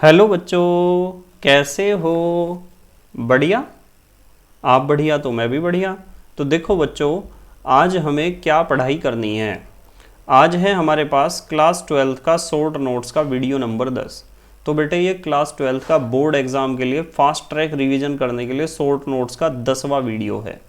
Hello बच्चों, कैसे हो? बढ़िया। आप बढ़िया तो मैं भी बढ़िया। तो देखो बच्चों, आज हमें क्या पढ़ाई करनी है। आज है हमारे पास क्लास 12th का शॉर्ट नोट्स का वीडियो नंबर 10। तो बेटे ये क्लास 12th का बोर्ड एग्ज़ाम के लिए फास्ट ट्रैक रिवीजन करने के लिए शॉर्ट नोट्स का 10वां वीडियो है।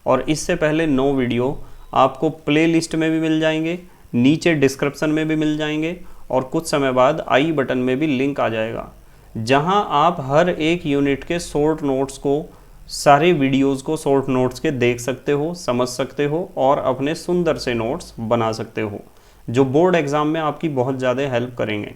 और इससे पहले 9 वीडियो आपको प्ले लिस्ट में भी मिल जाएंगे, नीचे डिस्क्रिप्शन में भी मिल जाएंगे और कुछ समय बाद आई बटन में भी लिंक आ जाएगा, जहां आप हर एक यूनिट के शॉर्ट नोट्स को, सारे वीडियोस को शॉर्ट नोट्स के देख सकते हो, समझ सकते हो और अपने सुंदर से नोट्स बना सकते हो, जो बोर्ड एग्ज़ाम में आपकी बहुत ज़्यादा हेल्प करेंगे।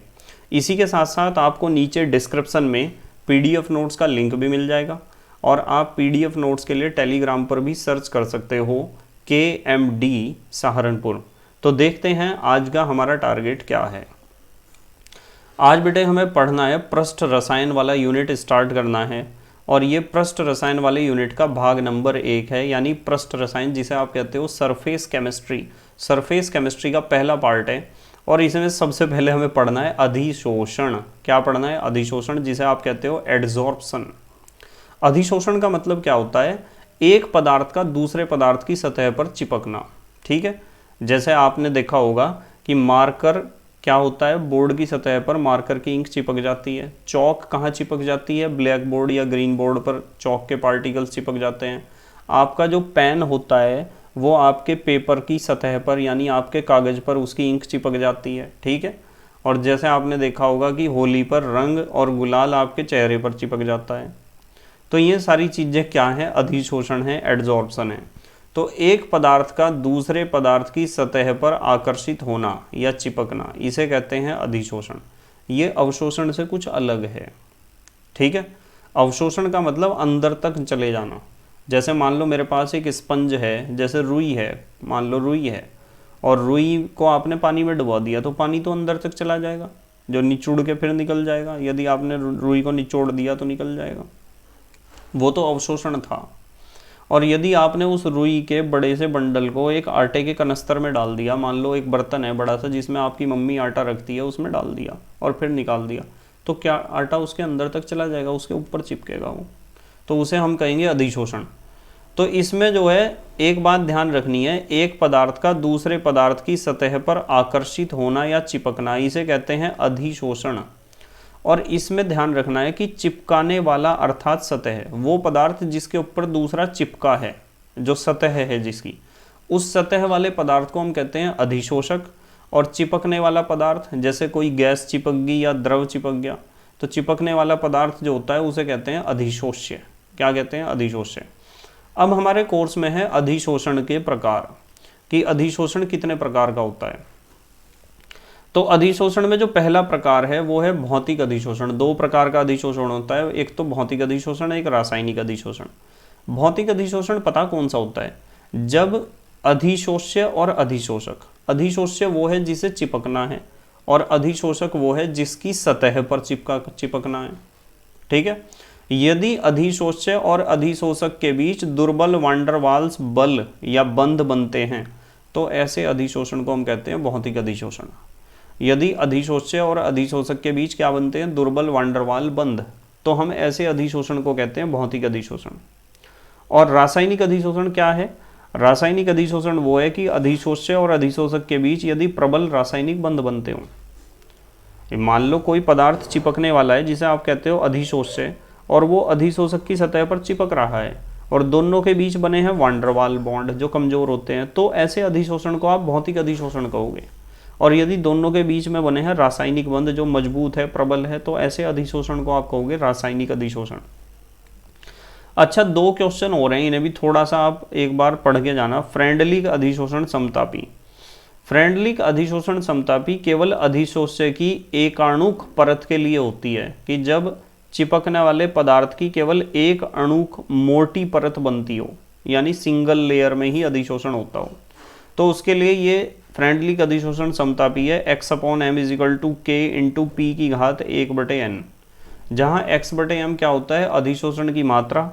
इसी के साथ साथ आपको नीचे डिस्क्रिप्शन में PDF नोट्स का लिंक भी मिल जाएगा और आप PDF नोट्स के लिए टेलीग्राम पर भी सर्च कर सकते हो KMD सहारनपुर। तो देखते हैं आज का हमारा टारगेट क्या है। आज बेटे हमें पढ़ना है पृष्ठ रसायन वाला यूनिट स्टार्ट करना है और ये पृष्ठ रसायन वाले यूनिट का भाग नंबर 1 है, यानी पृष्ठ रसायन जिसे आप कहते हो सरफेस केमिस्ट्री। सरफेस केमिस्ट्री का पहला पार्ट है और इसमें सबसे पहले हमें पढ़ना है अधिशोषण। क्या पढ़ना है? अधिशोषण, जिसे आप कहते हो एडजॉर्प्शन। अधिशोषण का मतलब क्या होता है? एक पदार्थ का दूसरे पदार्थ की सतह पर चिपकना। ठीक है, जैसे आपने देखा होगा कि मार्कर क्या होता है, बोर्ड की सतह पर मार्कर की इंक चिपक जाती है। चौक कहाँ चिपक जाती है? ब्लैक बोर्ड या ग्रीन बोर्ड पर चौक के पार्टिकल्स चिपक जाते हैं। आपका जो पेन होता है वो आपके पेपर की सतह पर, यानी आपके कागज़ पर उसकी इंक चिपक जाती है। ठीक है, और जैसे आपने देखा होगा कि होली पर रंग और गुलाल आपके चेहरे पर चिपक जाता है। तो ये सारी चीज़ें क्या हैं? अधिशोषण है, एडजॉर्प्शन है। तो एक पदार्थ का दूसरे पदार्थ की सतह पर आकर्षित होना या चिपकना, इसे कहते हैं अधिशोषण। ये अवशोषण से कुछ अलग है। ठीक है, अवशोषण का मतलब अंदर तक चले जाना। जैसे मान लो मेरे पास एक स्पंज है, जैसे रुई है, मान लो रुई है और रुई को आपने पानी में डुबा दिया तो पानी तो अंदर तक चला जाएगा, जो निचोड़ के फिर निकल जाएगा। यदि आपने रुई को निचोड़ दिया तो निकल जाएगा, वो तो अवशोषण था। और यदि आपने उस रुई के बड़े से बंडल को एक आटे के कनस्तर में डाल दिया, मान लो एक बर्तन है बड़ा सा जिसमें आपकी मम्मी आटा रखती है, उसमें डाल दिया और फिर निकाल दिया, तो क्या आटा उसके अंदर तक चला जाएगा? उसके ऊपर चिपकेगा वो, तो उसे हम कहेंगे अधिशोषण। तो इसमें जो है एक बात ध्यान रखनी है, एक पदार्थ का दूसरे पदार्थ की सतह पर आकर्षित होना या चिपकना, इसे कहते हैं अधिशोषण। और इसमें ध्यान रखना है कि चिपकाने वाला अर्थात सतह, वो पदार्थ जिसके ऊपर दूसरा चिपका है, जो सतह है जिसकी, उस सतह वाले पदार्थ को हम कहते हैं अधिशोषक। और चिपकने वाला पदार्थ, जैसे कोई गैस चिपक गई या द्रव चिपक गया, तो चिपकने वाला पदार्थ जो होता है उसे कहते हैं अधिशोष्य। क्या कहते हैं? अधिशोष्य। अब हमारे कोर्स में है अधिशोषण के प्रकार, कि अधिशोषण कितने प्रकार का होता है। तो अधिशोषण में जो पहला प्रकार है वो है भौतिक अधिशोषण। 2 प्रकार का अधिशोषण होता है, एक तो भौतिक अधिशोषण, एक रासायनिक अधिशोषण। भौतिक अधिशोषण पता कौन सा होता है? जब अधिशोष्य और अधिशोषक, अधिशोष्य वो है जिसे चिपकना है और अधिशोषक वो है जिसकी सतह पर चिपकना है। ठीक है, यदि अधिशोष्य और अधिशोषक के बीच दुर्बल वान डेर वाल्स बल या बंध बनते हैं तो ऐसे अधिशोषण को हम कहते हैं भौतिक अधिशोषण। यदि अधिशोष्य और अधिशोषक के बीच क्या बनते हैं? दुर्बल वान डेर वाल बंध, तो हम ऐसे अधिशोषण को कहते हैं भौतिक अधिशोषण। और रासायनिक अधिशोषण क्या है? रासायनिक अधिशोषण वो है कि अधिशोष्य और अधिशोषक के बीच यदि प्रबल रासायनिक बंध बनते हो। मान लो कोई पदार्थ चिपकने वाला है जिसे आप कहते हो अधिशोष्य, और वो अधिशोषक की सतह पर चिपक रहा है और दोनों के बीच बने हैं वान डेर वाल बॉन्ड जो कमजोर होते हैं, तो ऐसे अधिशोषण को आप भौतिक अधिशोषण कहोगे। और यदि दोनों के बीच में बने हैं रासायनिक बंध जो मजबूत है, प्रबल है, तो ऐसे अधिशोषण को आप कहोगे रासायनिक अधिशोषण। अच्छा, 2 क्वेश्चन हो रहे हैं, इन्हें भी थोड़ा सा आप एक बार पढ़ के जाना। फ्रेंडलिक अधिशोषण समतापी। फ्रेंडलिक अधिशोषण समतापी केवल अधिशोष्य की एकाणुक परत के लिए होती है, कि जब चिपकने वाले पदार्थ की केवल एक अणुक मोटी परत बनती हो, यानी सिंगल लेयर में ही अधिशोषण होता हो, तो उसके लिए ये फ्रेंडलिक अधिशोषण समतापी है। x/m = k × p की घात 1/n, जहाँ x/m क्या होता है? अधिशोषण की मात्रा,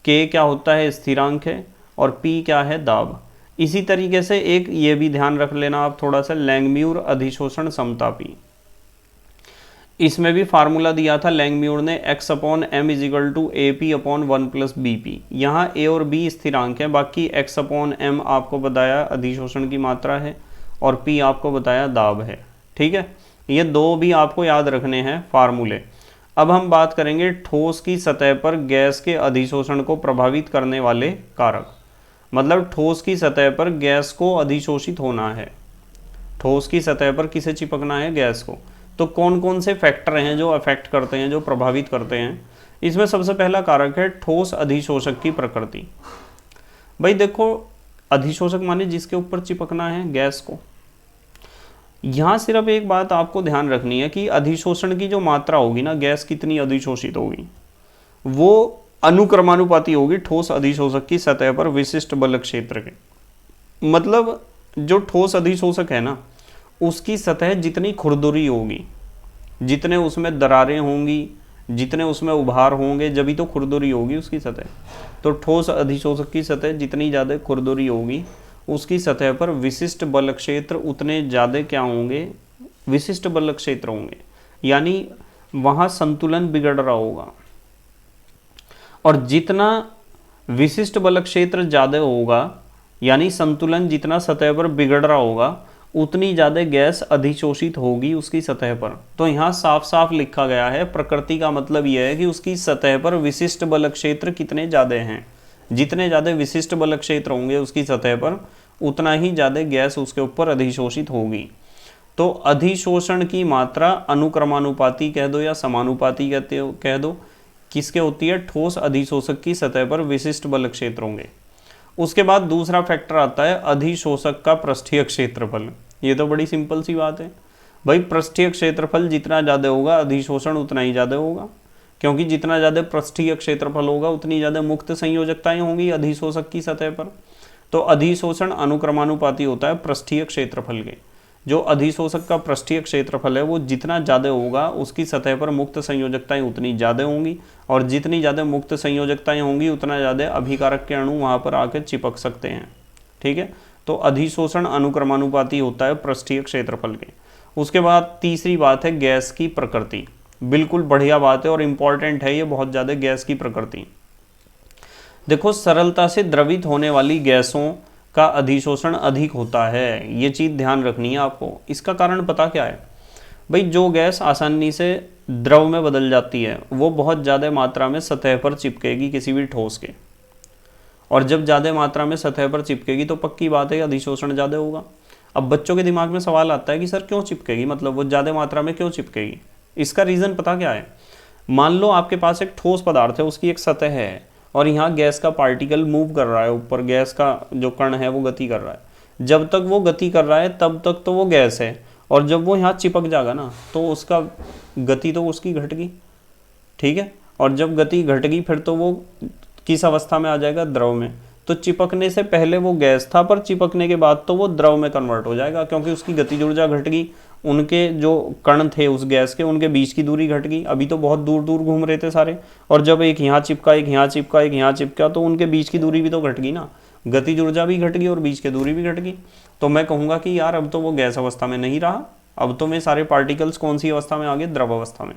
k क्या होता है? स्थिरांक है, और p क्या है? दाब। इसी तरीके से एक ये भी ध्यान रख लेना आप थोड़ा सा, लैंगम्यूर अधिशोषण समतापी। इसमें भी फार्मूला दिया था लैंगम्यूर ने, x upon M is equal to A P upon 1 plus B P. यहाँ ए और बी स्थिरांक है, बाकी x अपॉन एम आपको बताया अधिशोषण की मात्रा है और p आपको बताया दाब है। ठीक है, ये दो भी आपको याद रखने हैं फार्मूले। अब हम बात करेंगे ठोस की सतह पर गैस के अधिशोषण को प्रभावित करने वाले कारक। मतलब ठोस की सतह पर गैस को अधिशोषित होना है, ठोस की सतह पर किसे चिपकना है, गैस को। तो कौन कौन से फैक्टर हैं जो अफेक्ट करते हैं, जो प्रभावित करते हैं। इसमें सबसे पहला कारक है ठोस अधिशोषक की प्रकृति। भाई देखो, अधिशोषक माने जिसके ऊपर चिपकना है गैस को। यहाँ सिर्फ एक बात आपको ध्यान रखनी है कि अधिशोषण की जो मात्रा होगी ना, गैस कितनी अधिशोषित होगी, वो अनुक्रमानुपाती होगी ठोस अधिशोषक की सतह पर विशिष्ट बल क्षेत्र के। मतलब जो ठोस अधिशोषक है ना, उसकी सतह जितनी खुरदुरी होगी, जितने उसमें दरारें होंगी, जितने उसमें उभार होंगे, जब भी तो खुरदुरी होगी उसकी सतह। तो ठोस अधिशोषक की सतह जितनी ज़्यादा खुरदुरी होगी, उसकी सतह पर विशिष्ट बल क्षेत्र उतने ज़्यादा क्या होंगे, विशिष्ट बल क्षेत्र होंगे। यानी वहाँ संतुलन बिगड़ रहा होगा, और जितना विशिष्ट बल क्षेत्र ज़्यादा होगा, यानी संतुलन जितना सतह पर बिगड़ रहा होगा, उतनी ज़्यादा गैस अधिशोषित होगी उसकी सतह पर। तो यहाँ साफ साफ लिखा गया है, प्रकृति का मतलब यह है कि उसकी सतह पर विशिष्ट बल क्षेत्र कितने ज़्यादा हैं। जितने ज़्यादा विशिष्ट बल क्षेत्र होंगे उसकी सतह पर, उतना ही ज़्यादा गैस उसके ऊपर अधिशोषित होगी। तो अधिशोषण की मात्रा अनुक्रमानुपाती कह दो या समानुपाती कह दो, किसके होती है, ठोस अधिशोषक की सतह पर विशिष्ट बल क्षेत्र होंगे। उसके बाद दूसरा फैक्टर आता है अधिशोषक का पृष्ठीय क्षेत्रफल। ये तो बड़ी सिंपल सी बात है भाई, पृष्ठीय क्षेत्रफल जितना ज़्यादा होगा अधिशोषण उतना ही ज़्यादा होगा, क्योंकि जितना ज़्यादा पृष्ठीय क्षेत्रफल होगा उतनी ज़्यादा मुक्त संयोजकताएं होंगी अधिशोषक की सतह पर। तो अधिशोषण अनुक्रमानुपाती होता है पृष्ठीय क्षेत्रफल के। जो अधिशोषक का पृष्ठीय क्षेत्रफल है वो जितना ज़्यादा होगा, उसकी सतह पर मुक्त संयोजकताएं उतनी ज़्यादा होंगी, और जितनी ज़्यादा मुक्त संयोजकताएं होंगी उतना ज़्यादा अभिकारक के अणु वहाँ पर आकर चिपक सकते हैं। ठीक है, तो अधिशोषण अनुक्रमानुपाती होता है पृष्ठीय क्षेत्रफल के। उसके बाद तीसरी बात है गैस की प्रकृति। बिल्कुल बढ़िया बात है और इम्पॉर्टेंट है ये बहुत ज़्यादा, गैस की प्रकृति। देखो, सरलता से द्रवित होने वाली गैसों का अधिशोषण अधिक होता है, ये चीज़ ध्यान रखनी है आपको। इसका कारण पता क्या है भाई, जो गैस आसानी से द्रव में बदल जाती है वो बहुत ज़्यादा मात्रा में सतह पर चिपकेगी किसी भी ठोस के, और जब ज़्यादा मात्रा में सतह पर चिपकेगी तो पक्की बात है अधिशोषण ज़्यादा होगा। अब बच्चों के दिमाग में सवाल आता है कि सर क्यों चिपकेगी, मतलब वो ज़्यादा मात्रा में क्यों चिपकेगी। इसका रीज़न पता क्या है, मान लो आपके पास एक ठोस पदार्थ है, उसकी एक सतह है, और यहाँ गैस का पार्टिकल मूव कर रहा है ऊपर, गैस का जो कण है वो गति कर रहा है। जब तक वो गति कर रहा है तब तक तो वो गैस है, और जब वो यहाँ चिपक जाएगा ना तो उसका गति तो उसकी घट गई। ठीक है, और जब गति घट गई फिर तो वो किस अवस्था में आ जाएगा, द्रव में। तो चिपकने से पहले वो गैस था, पर चिपकने के बाद तो वो द्रव में कन्वर्ट हो जाएगा, क्योंकि उसकी गतिज ऊर्जा घट गई। उनके जो कण थे उस गैस के, उनके बीच की दूरी घट गई। अभी तो बहुत दूर दूर घूम रहे थे सारे, और जब एक यहाँ चिपका, एक यहाँ चिपका, एक यहाँ चिपका, तो उनके बीच की दूरी भी तो घट गई ना, गतिज ऊर्जा भी घट गई और बीच की दूरी भी घट गई। तो मैं कहूँगा कि यार अब तो वो गैस अवस्था में नहीं रहा, अब तो मैं सारे पार्टिकल्स कौन सी अवस्था में आ गए, द्रव अवस्था में।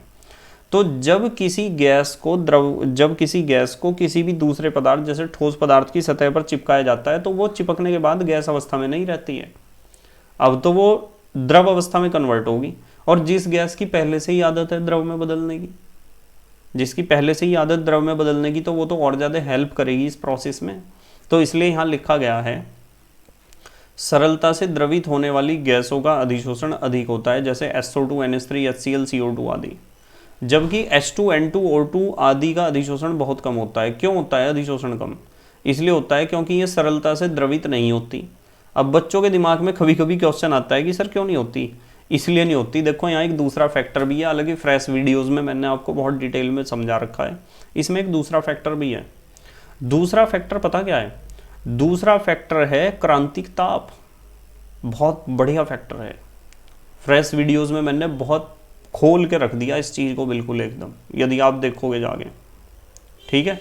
तो जब किसी गैस को किसी भी दूसरे पदार्थ जैसे ठोस पदार्थ की सतह पर चिपकाया जाता है तो वो चिपकने के बाद गैस अवस्था में नहीं रहती है, अब तो वो द्रव अवस्था में कन्वर्ट होगी। और जिस गैस की पहले से ही आदत है द्रव में बदलने की, जिसकी पहले से ही आदत द्रव में बदलने की, तो वो तो और ज़्यादा हेल्प करेगी इस प्रोसेस में। तो इसलिए यहाँ लिखा गया है सरलता से द्रवित होने वाली गैसों का अधिशोषण अधिक होता है, जैसे SO2, NH3, HCl, CO2 आदि। जबकि H2N2O2 आदि का अधिशोषण बहुत कम होता है। क्यों होता है अधिशोषण कम? इसलिए होता है क्योंकि ये सरलता से द्रवित नहीं होती। अब बच्चों के दिमाग में कभी कभी क्वेश्चन आता है कि सर क्यों नहीं होती, इसलिए नहीं होती। देखो यहाँ एक दूसरा फैक्टर भी है, हालांकि फ्रेश वीडियोस में मैंने आपको बहुत डिटेल में समझा रखा है। इसमें एक दूसरा फैक्टर भी है। दूसरा फैक्टर पता क्या है? दूसरा फैक्टर है क्रांतिक ताप। बहुत बढ़िया फैक्टर है, फ्रेश वीडियोस में मैंने बहुत खोल के रख दिया इस चीज़ को बिल्कुल एकदम, यदि आप देखोगे जाके। ठीक है,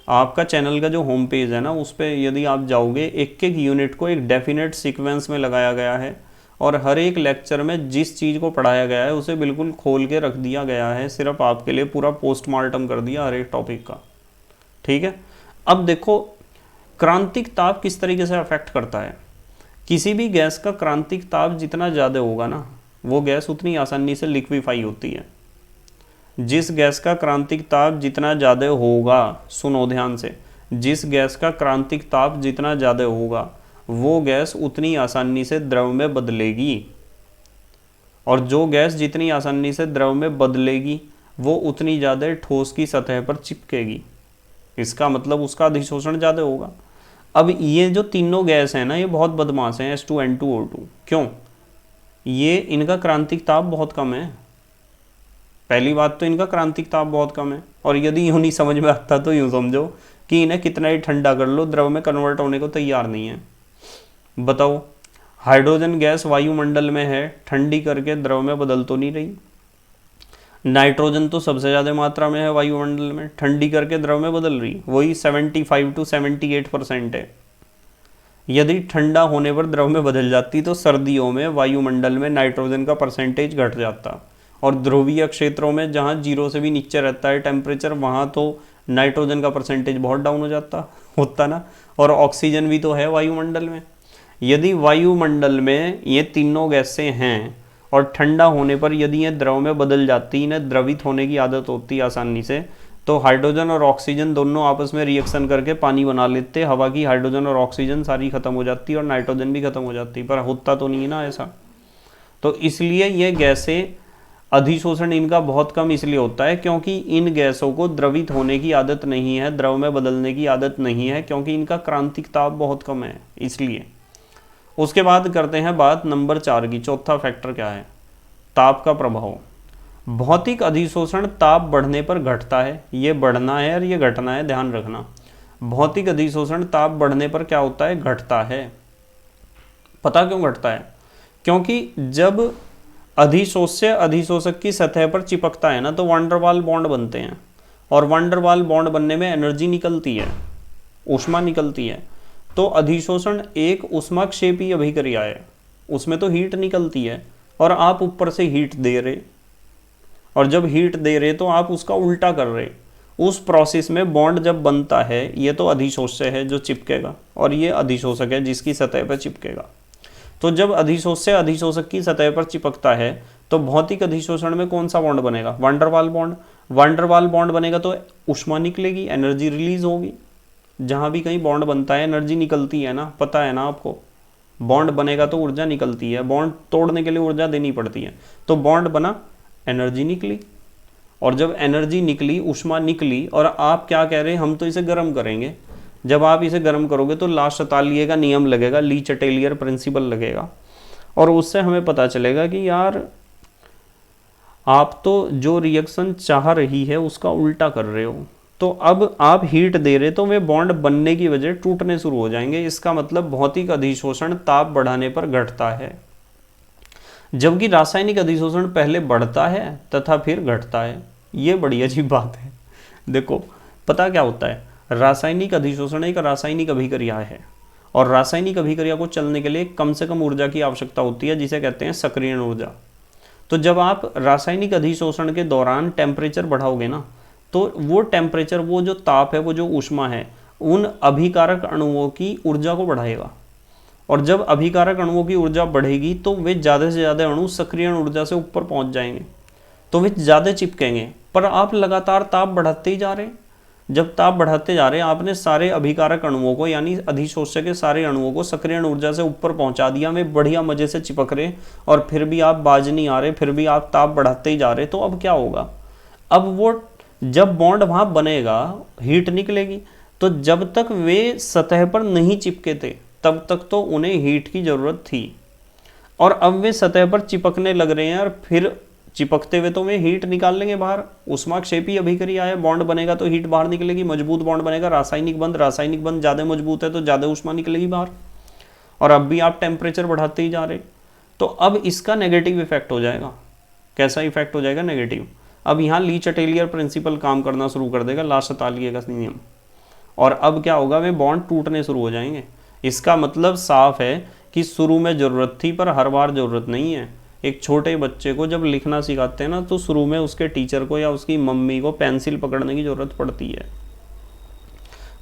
आपका चैनल का जो होम पेज है ना, उस पर यदि आप जाओगे एक एक यूनिट को एक डेफिनेट सीक्वेंस में लगाया गया है और हर एक लेक्चर में जिस चीज़ को पढ़ाया गया है उसे बिल्कुल खोल के रख दिया गया है, सिर्फ आपके लिए पूरा पोस्टमार्टम कर दिया हर एक टॉपिक का। ठीक है, अब देखो क्रांतिक ताप किस तरीके से अफेक्ट करता है। किसी भी गैस का क्रांतिक ताप जितना ज़्यादा होगा ना, वो गैस उतनी आसानी से लिक्विफाई होती है। जिस गैस का क्रांतिक ताप जितना ज़्यादा होगा, सुनो ध्यान से, जिस गैस का क्रांतिक ताप जितना ज़्यादा होगा वो गैस उतनी आसानी से द्रव में बदलेगी, और जो गैस जितनी आसानी से द्रव में बदलेगी वो उतनी ज़्यादा ठोस की सतह पर चिपकेगी। इसका मतलब उसका अधिशोषण ज़्यादा होगा। अब ये जो तीनों गैस हैं ना, ये बहुत बदमाश हैं, H2N2O2। क्यों? ये इनका क्रांतिक ताप बहुत कम है। पहली बात तो इनका क्रांतिक ताप बहुत कम है, और यदि यूँ नहीं समझ में आता तो यूँ समझो कि इन्हें कितना ही ठंडा कर लो द्रव में कन्वर्ट होने को तैयार नहीं है। बताओ, हाइड्रोजन गैस वायुमंडल में है, ठंडी करके द्रव में बदल तो नहीं रही। नाइट्रोजन तो सबसे ज़्यादा मात्रा में है वायुमंडल में, ठंडी करके द्रव में बदल रही, वही 75 to 78% है। यदि ठंडा होने पर द्रव में बदल जाती तो सर्दियों में वायुमंडल में नाइट्रोजन का परसेंटेज घट जाता, और ध्रुवीय क्षेत्रों में जहाँ 0 से भी नीचे रहता है टेम्परेचर, वहाँ तो नाइट्रोजन का परसेंटेज बहुत डाउन हो जाता होता ना। और ऑक्सीजन भी तो है वायुमंडल में। यदि वायुमंडल में ये तीनों गैसें हैं और ठंडा होने पर यदि ये द्रव में बदल जाती, इन्हें द्रवित होने की आदत होती है आसानी से, तो हाइड्रोजन और ऑक्सीजन दोनों आपस में रिएक्शन करके पानी बना लेते। हवा की हाइड्रोजन और ऑक्सीजन सारी खत्म हो जाती और नाइट्रोजन भी खत्म हो जाती, पर होता तो नहीं है ना ऐसा। तो इसलिए ये गैसें अधिशोषण इनका बहुत कम इसलिए होता है क्योंकि इन गैसों को द्रवित होने की आदत नहीं है, द्रव में बदलने की आदत नहीं है, क्योंकि इनका क्रांतिक ताप बहुत कम है इसलिए। उसके बाद करते हैं बात नंबर 4 की। चौथा फैक्टर क्या है? ताप का प्रभाव। भौतिक अधिशोषण ताप बढ़ने पर घटता है। ये बढ़ना है और ये घटना है, ध्यान रखना। भौतिक अधिशोषण ताप बढ़ने पर क्या होता है? घटता है। पता क्यों घटता है? क्योंकि जब अधिशोष्य अधिशोषक की सतह पर चिपकता है ना, तो वांडरवाल बॉन्ड बनते हैं, और वांडरवाल बॉन्ड बनने में एनर्जी निकलती है, ऊष्मा निकलती है। तो अधिशोषण एक ऊष्माक्षेपी अभिक्रिया है, उसमें तो हीट निकलती है और आप ऊपर से हीट दे रहे, और जब हीट दे रहे तो आप उसका उल्टा कर रहे। उस प्रोसेस में बॉन्ड जब बनता है, ये तो अधिशोष्य है जो चिपकेगा, और ये अधिशोषक है जिसकी सतह पर चिपकेगा। तो जब अधिशोष्य अधिशोषक की सतह पर चिपकता है तो भौतिक अधिशोषण में कौन सा बॉन्ड बनेगा? Van der Waal bond. वांडरवाल बॉन्ड बनेगा तो ऊष्मा निकलेगी, एनर्जी रिलीज होगी। जहाँ भी कहीं बॉन्ड बनता है एनर्जी निकलती है ना, पता है ना आपको। बॉन्ड बनेगा तो ऊर्जा निकलती है, बॉन्ड तोड़ने के लिए ऊर्जा देनी पड़ती है। तो बॉन्ड बना, एनर्जी निकली, और जब एनर्जी निकली, ऊष्मा निकली, और आप क्या कह रहे हैं? हम तो इसे गर्म करेंगे। जब आप इसे गर्म करोगे तो ला शतालिये का नियम लगेगा, ली चटेलियर प्रिंसिपल लगेगा, और उससे हमें पता चलेगा कि यार आप तो जो रिएक्शन चाह रही है उसका उल्टा कर रहे हो। तो अब आप हीट दे रहे तो वे बॉन्ड बनने की वजह टूटने शुरू हो जाएंगे। इसका मतलब भौतिक अधिशोषण ताप बढ़ाने पर घटता है, जबकि रासायनिक अधिशोषण पहले बढ़ता है तथा फिर घटता है। ये बड़ी अजीब बात है। देखो पता क्या होता है? रासायनिक अधिशोषण एक रासायनिक अभिक्रिया है, और रासायनिक अभिक्रिया को चलने के लिए कम से कम ऊर्जा की आवश्यकता होती है, जिसे कहते हैं सक्रियण ऊर्जा। तो जब आप रासायनिक अधिशोषण के दौरान टेम्परेचर बढ़ाओगे ना, तो वो टेम्परेचर, वो जो ताप है, वो जो ऊष्मा है, उन अभिकारक अणुओं की ऊर्जा को बढ़ाएगा, और जब अभिकारक अणुओं की ऊर्जा बढ़ेगी तो वे ज़्यादा से ज़्यादा अणु सक्रियण ऊर्जा से ऊपर पहुंच जाएंगे, तो वे ज़्यादा चिपकेंगे। पर आप लगातार ताप बढ़ाते ही जा रहे हैं। जब ताप बढ़ाते जा रहे हैं, आपने सारे अभिकारक अणुओं को, यानी अधिशोष्य के सारे अणुओं को सक्रियण ऊर्जा से ऊपर पहुंचा दिया, वे बढ़िया मजे से चिपक रहे, और फिर भी आप बाज नहीं आ रहे, फिर भी आप ताप बढ़ाते ही जा रहे। तो अब क्या होगा? अब वो जब बॉन्ड वहां बनेगा, हीट निकलेगी, तो जब तक वे सतह पर नहीं चिपके थे तब तक तो उन्हें हीट की जरूरत थी, और अब वे सतह पर चिपकने लग रहे हैं, और फिर चिपकते हुए तो वे हीट निकाल लेंगे बाहर। ऊष्माक्षेपी अभिक्रिया है, बॉन्ड बनेगा तो हीट बाहर निकलेगी, मजबूत बॉन्ड बनेगा, रासायनिक बंध ज़्यादा मजबूत है तो ज़्यादा ऊष्मा निकलेगी बाहर, और अब भी आप टेम्परेचर बढ़ाते ही जा रहे। तो अब इसका नेगेटिव इफेक्ट हो जाएगा। कैसा इफेक्ट हो जाएगा? नेगेटिव। अब यहाँ ली चटेलियर प्रिंसिपल काम करना शुरू कर देगा, ला शतालिये का नियम, और अब क्या होगा? वे बॉन्ड टूटने शुरू हो जाएंगे। इसका मतलब साफ है कि शुरू में ज़रूरत थी पर हर बार ज़रूरत नहीं है। एक छोटे बच्चे को जब लिखना सिखाते हैं ना, तो शुरू में उसके टीचर को या उसकी मम्मी को पेंसिल पकड़ने की ज़रूरत पड़ती है,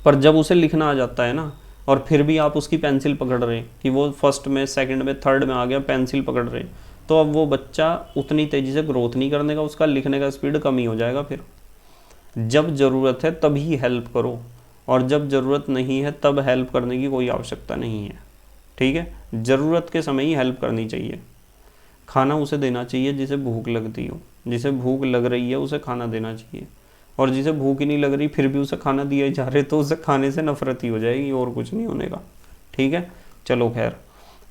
पर जब उसे लिखना आ जाता है ना, और फिर भी आप उसकी पेंसिल पकड़ रहे कि वो फर्स्ट में, सेकंड में, थर्ड में आ गया, पेंसिल पकड़ रहे, तो अब वो बच्चा उतनी तेज़ी से ग्रोथ नहीं करने का, उसका लिखने का स्पीड कम ही हो जाएगा। फिर जब ज़रूरत है तभी हेल्प करो, और जब ज़रूरत नहीं है तब हेल्प करने की कोई आवश्यकता नहीं है। ठीक है, ज़रूरत के समय ही हेल्प करनी चाहिए। खाना उसे देना चाहिए जिसे भूख लगती हो, जिसे भूख लग रही है उसे खाना देना चाहिए, और जिसे भूख ही नहीं लग रही फिर भी उसे खाना दिया जा रहे, तो उसे खाने से नफरत ही हो जाएगी, और कुछ नहीं होने का। ठीक है, चलो खैर,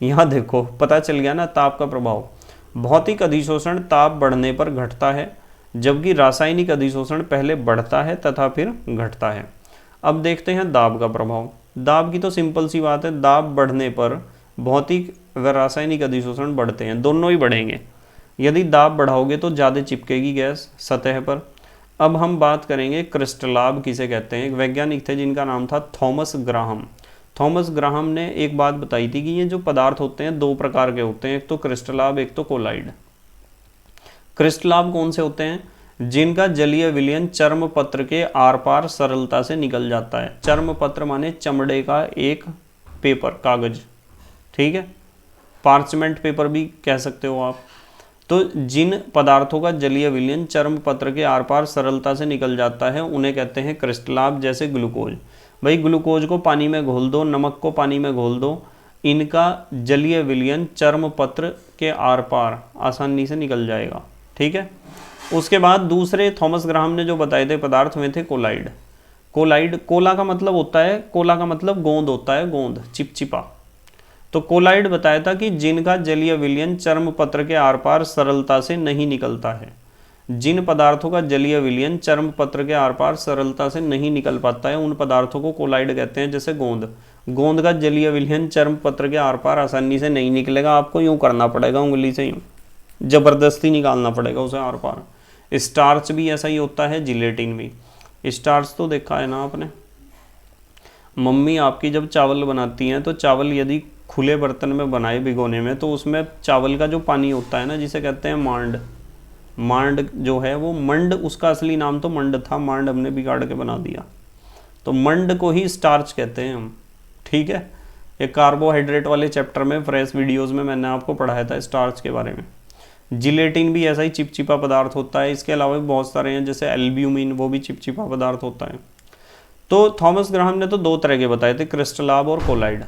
यहाँ देखो पता चल गया ना ताप का प्रभाव। भौतिक अधिशोषण ताप बढ़ने पर घटता है, जबकि रासायनिक अधिशोषण पहले बढ़ता है तथा फिर घटता है। अब देखते हैं दाब का प्रभाव। दाब की तो सिंपल सी बात है, दाब बढ़ने पर भौतिक व रासायनिक अधिशोषण बढ़ते हैं, दोनों ही बढ़ेंगे। यदि दाब बढ़ाओगे तो ज़्यादा चिपकेगी गैस सतह पर। अब हम बात करेंगे क्रिस्टलाब किसे कहते हैं। एक वैज्ञानिक थे जिनका नाम था थॉमस ग्राहम। थॉमस ग्राहम ने एक बात बताई थी कि ये जो पदार्थ होते हैं दो प्रकार के होते हैं, एक तो क्रिस्टलाब, एक तो कोलाइड। क्रिस्टलाब कौन से होते हैं? जिनका जलीय विलयन चर्म पत्र के आर पार सरलता से निकल जाता है। चर्म पत्र माने चमड़े का एक पेपर, कागज। ठीक है, पार्चमेंट पेपर भी कह सकते हो आप। तो जिन पदार्थों का जलीय विलयन चर्म पत्र के आर पार सरलता से निकल जाता है उन्हें कहते हैं क्रिस्टलाब। जैसे ग्लूकोज, भाई ग्लूकोज को पानी में घोल दो, नमक को पानी में घोल दो, इनका जलीय विलयन चर्म पत्र के आर पार आसानी से निकल जाएगा। ठीक है, उसके बाद दूसरे थॉमस ग्राहम ने जो बताए थे पदार्थ में थे कोलाइड। कोलाइड, कोला का मतलब होता है, कोला का मतलब गोंद होता है, गोंद, चिपचिपा। तो कोलाइड बताया था कि जिनका जलीय विलयन चर्म पत्र के आर पार सरलता से नहीं निकलता है। जिन पदार्थों का जलीय विलयन चर्म पत्र के आर पार सरलता से नहीं निकल पाता है उन पदार्थों को कोलाइड कहते हैं। जैसे गोंद, गोंद का जलीय विलयन चर्म पत्र के आर पार आसानी से नहीं निकलेगा, आपको यूं करना पड़ेगा, उंगली से यूं जबरदस्ती निकालना पड़ेगा उसे आर पार। स्टार्च भी ऐसा ही होता है, जिलेटिन भी। स्टार्च तो देखा है ना आपने, मम्मी आपकी जब चावल बनाती हैं तो चावल यदि खुले बर्तन में बनाए भिगोने में, तो उसमें चावल का जो पानी होता है ना, जिसे कहते हैं मांड, मांड जो है वो मंड, उसका असली नाम तो मंड था, मांड हमने बिगाड़ के बना दिया, तो मंड को ही स्टार्च कहते हैं हम। ठीक है, ये कार्बोहाइड्रेट वाले चैप्टर में फ्रेश वीडियोस में मैंने आपको पढ़ाया था स्टार्च के बारे में। जिलेटिन भी ऐसा ही चिपचिपा पदार्थ होता है। इसके अलावा भी बहुत सारे हैं, जैसे एल्ब्यूमिन, वो भी चिपचिपा पदार्थ होता है। तो थॉमस ग्राहम ने तो दो तरह के बताए थे, क्रिस्टलाब और कोलाइड।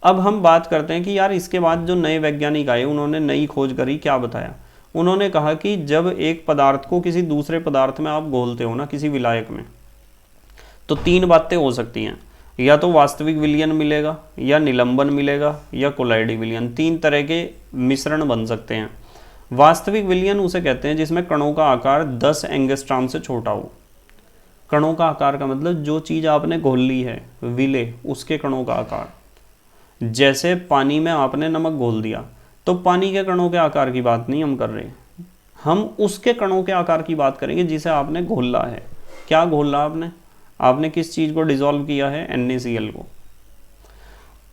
अब हम बात करते हैं कि यार इसके बाद जो नए वैज्ञानिक आए उन्होंने नई खोज करी, क्या बताया? उन्होंने कहा कि जब एक पदार्थ को किसी दूसरे पदार्थ में आप घोलते हो ना, किसी विलायक में, तो तीन बातें हो सकती हैं, या तो वास्तविक विलयन मिलेगा, या निलंबन मिलेगा, या कोलाइडी विलयन। तीन तरह के मिश्रण बन सकते हैं। वास्तविक विलयन उसे कहते हैं जिसमें कणों का आकार 10 एंगस्ट्रॉम से छोटा हो। कणों का आकार का मतलब जो चीज़ आपने घोल ली है, विले, उसके कणों का आकार। जैसे पानी में आपने नमक घोल दिया, तो पानी के कणों के आकार की बात नहीं हम कर रहे, हम उसके कणों के आकार की बात करेंगे जिसे आपने घोला है। क्या घोला आपने? आपने किस चीज़ को डिसॉल्व किया है? NaCl को।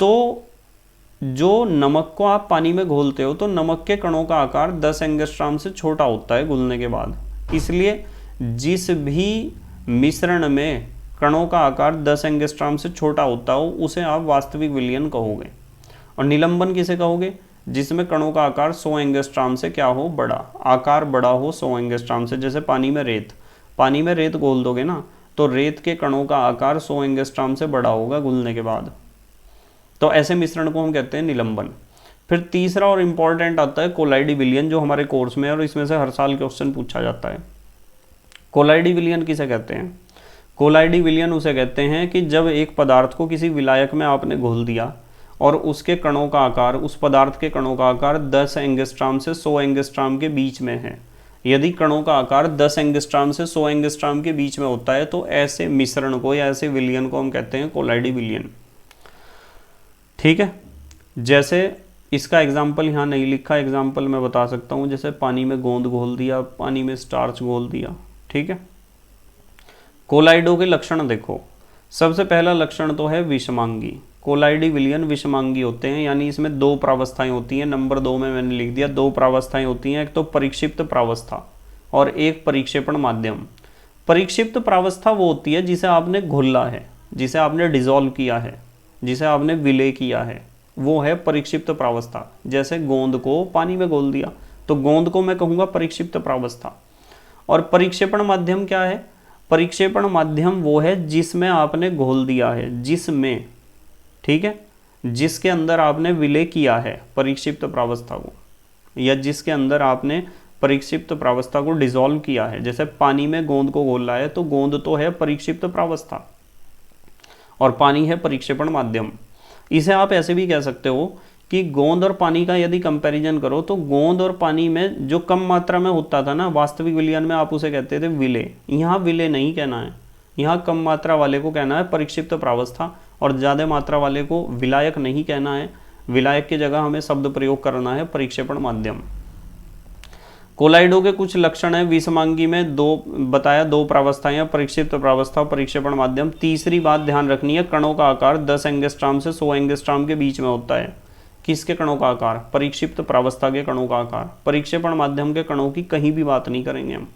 तो जो नमक को आप पानी में घोलते हो तो नमक के कणों का आकार 10 एंगस्ट्रॉम से छोटा होता है घुलने के बाद। इसलिए जिस भी मिश्रण में कणों का आकार 10 एंगस्ट्रॉम से छोटा होता हो उसे आप वास्तविक विलयन कहोगे। और निलंबन किसे कहोगे? जिसमें कणों का आकार 100 एंगस्ट्रॉम से क्या हो? बड़ा, आकार बड़ा हो 100 एंगस्ट्रॉम से। जैसे पानी में रेत, पानी में रेत घोल दोगे ना, तो रेत के कणों का आकार 100 एंगस्ट्रॉम से बड़ा होगा घुलने के बाद। तो ऐसे मिश्रण को हम कहते हैं निलंबन। फिर तीसरा और इम्पॉर्टेंट आता है कोलाइडी विलयन, जो हमारे कोर्स में है और इसमें से हर साल क्वेश्चन पूछा जाता है। कोलाइडी विलयन किसे कहते हैं? कोलाइडी विलयन उसे कहते हैं कि जब एक पदार्थ को किसी विलायक में आपने घोल दिया और उसके कणों का आकार, उस पदार्थ के कणों का आकार 10 एंगस्ट्रॉम से 100 एंगस्ट्रॉम के बीच में है। यदि कणों का आकार 10 एंगस्ट्रॉम से 100 एंगस्ट्रॉम के बीच में होता है तो ऐसे मिश्रण को या ऐसे विलयन को हम कहते हैं कोलाइडी विलयन। ठीक है, जैसे इसका एग्जाम्पल यहाँ नहीं लिखा, एग्जाम्पल मैं बता सकता हूँ। जैसे पानी में गोंद घोल दिया, पानी में स्टार्च घोल दिया। ठीक है, कोलाइडो के लक्षण देखो। सबसे पहला लक्षण तो है विषमांगी। कोलाइडी विलियन विषमांगी होते हैं, यानी इसमें दो प्रावस्थाएं होती हैं। नंबर 2 में मैंने लिख दिया, दो प्रावस्थाएं होती हैं, एक तो परिक्षिप्त प्रावस्था और एक परिक्षेपण माध्यम। परिक्षिप्त प्रावस्था वो होती है जिसे आपने घोला है, जिसे आपने डिसॉल्व किया है, जिसे आपने विलय किया है, वो है परिक्षिप्त प्रावस्था। जैसे गोंद को पानी में घोल दिया तो गोंद को मैं कहूँगा परिक्षिप्त प्रावस्था। और परिक्षेपण माध्यम क्या है? परिक्षेपण माध्यम वो है जिसमें आपने घोल दिया है, जिसमें, ठीक है, जिसके अंदर आपने विलय किया है परिक्षिप्त प्रावस्था को, या जिसके अंदर आपने परिक्षिप्त प्रावस्था को डिसॉल्व किया है। जैसे पानी में गोंद को घोला है तो गोंद तो है परिक्षिप्त प्रावस्था और पानी है परिक्षेपण माध्यम। इसे आप ऐसे भी कह सकते हो कि गोंद और पानी का यदि कंपैरिजन करो तो गोंद और पानी में जो कम मात्रा में होता था ना वास्तविक विलयन में, आप उसे कहते थे विलय। यहाँ विलय नहीं कहना है, यहाँ कम मात्रा वाले को कहना है परिक्षिप्त प्रावस्था और ज़्यादा मात्रा वाले को विलायक नहीं कहना है। विलायक की जगह हमें शब्द प्रयोग करना है परिक्षेपण माध्यम। कोलाइडो के कुछ लक्षण है। विषमांगी में दो बताया, दो प्रावस्थाएं, परिक्षिप्त प्रावस्था, परिक्षेपण माध्यम। तीसरी बात ध्यान रखनी है, कणों का आकार 10 एंगस्ट्रॉम से 100 एंगस्ट्रॉम के बीच में होता है। किसके कणों का आकार? परिक्षिप्त प्रावस्था के कणों का आकार। परिक्षेपण माध्यम के कणों की कहीं भी बात नहीं करेंगे हम।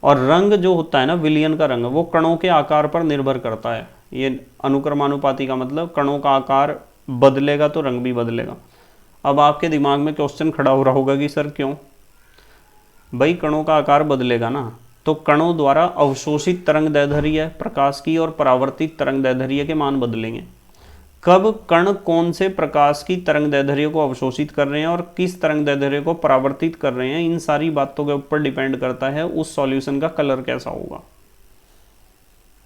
और रंग जो होता है ना, विलयन का रंग, वो कणों के आकार पर निर्भर करता है। ये अनुक्रमानुपाती का मतलब कणों का आकार बदलेगा तो रंग भी बदलेगा। अब आपके दिमाग में क्वेश्चन खड़ा हो रहा होगा कि सर क्यों भाई कणों का आकार बदलेगा ना, तो कणों द्वारा अवशोषित तरंग दैर्ध्य प्रकाश की और परावर्तित तरंग दैर्ध्य के मान बदलेंगे। कब कण कौन से प्रकाश की तरंग दैर्ध्य को अवशोषित कर रहे हैं और किस तरंग दैर्ध्य को परावर्तित कर रहे हैं, इन सारी बातों के ऊपर डिपेंड करता है उस सॉल्यूशन का कलर कैसा होगा।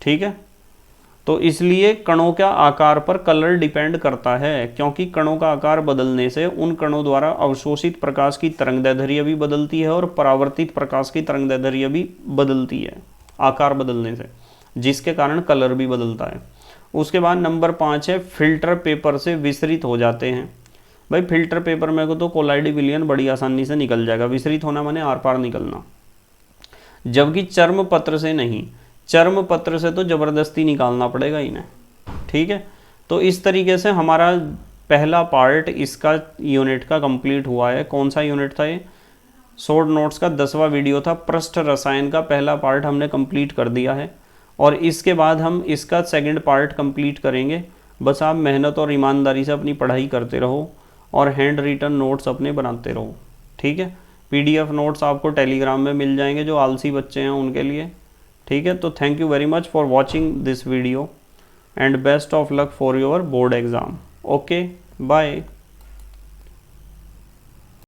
ठीक है, तो इसलिए कणों का आकार पर कलर डिपेंड करता है, क्योंकि कणों का आकार बदलने से उन कणों द्वारा अवशोषित प्रकाश की तरंग दैर्ध्य भी बदलती है और परावर्तित प्रकाश की तरंग दैर्ध्य भी बदलती है आकार बदलने से, जिसके कारण कलर भी बदलता है। उसके बाद नंबर 5 है, फिल्टर पेपर से विसरित हो जाते हैं। भाई फिल्टर पेपर में को तो कोलाइडी विलयन बड़ी आसानी से निकल जाएगा। विसरित होना माने आर पार निकलना, जबकि चर्म पत्र से नहीं। चर्म पत्र से तो ज़बरदस्ती निकालना पड़ेगा इन्हें। ठीक है, तो इस तरीके से हमारा पहला पार्ट इसका यूनिट का कंप्लीट हुआ है। कौन सा यूनिट था ये? शॉर्ट नोट्स का 10वां वीडियो था। पृष्ठ रसायन का पहला पार्ट हमने कंप्लीट कर दिया है और इसके बाद हम इसका सेकंड पार्ट कंप्लीट करेंगे। बस आप मेहनत और ईमानदारी से अपनी पढ़ाई करते रहो और हैंड रिटन नोट्स अपने बनाते रहो। ठीक है, PDF नोट्स आपको टेलीग्राम में मिल जाएंगे जो आलसी बच्चे हैं उनके लिए। ठीक है, तो thank you very much for watching this video and best of luck for your board exam. Okay, bye.